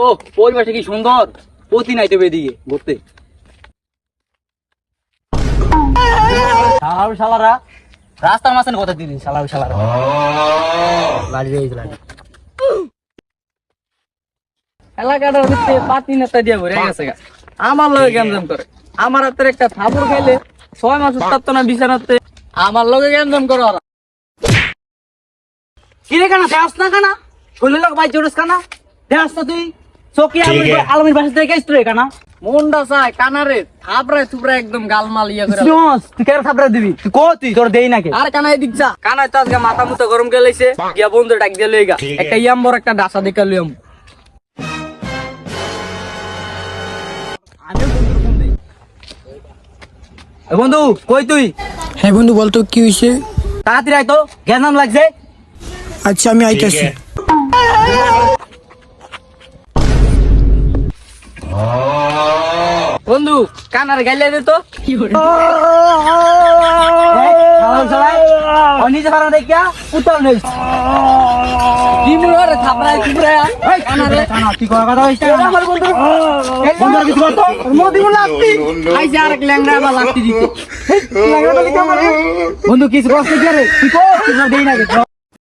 ও পরিবেশটা কি সুন্দর, প্রতি নাই তো এদিকে ঘুরতে। শালারা রাস্তার মাঝখানে কথা দিদি, শালারা বাড়ি যাইছিলাম এলাকাটার ভিতরে পাতি নেতা দিয়ে ভরে গেছে। আমার লগে গ্যামজাম করে, আমার হাতের একটা থাপড় খাইলে 6 মাস উত্তাপ্ত না বিছানাতে, আমার লগে গ্যামজাম করে ওরা। কিরে কানা দেখাস না, কানা শরীর লোক ভাই জোরেস কানা দেখাস না তুই? চকি আলমির বাসা থেকে গেছিস রে কানা? মনটা চায় কানারে থাপড়ায় থুপড়ায় একদম গালমাল ইয়া করে। তুই কেন থাপড়া দিবি? তুই কো তুই তোর দেই নাকি? আর কানা এদিক যা, কানায় তো আজকে মাথা মুতা গরম গেলাইছে, গিয়া বন্ধু ডাক দিয়ে লইগা একটা ইয়াম্বর একটা ডাসা দেখা লইয়াম। বন্ধু কই তুই? হ্যাঁ বন্ধু বলতো কি হয়েছে? তাড়াতাড়ি আয় তো, গ্যাস লাগছে। আচ্ছা আমি আইতাছি। বন্ধু কানার গাইলে দে তো। নিজে ভাড়া দেখিয়া উত্তর নেই কি মুড়ে থাপড়ায় থুপড়ায় কানারে কানা তুই কথা কথা হইছে আমার বন্ধু বন্ধু কিছু বলতো মোদি বল লাগতি আইছে আর ল্যাংড়া বা লাগতি দিতে ল্যাংড়া বলি কেমন বন্ধু কিছু কষ্ট করে তুই কো তুই দেই না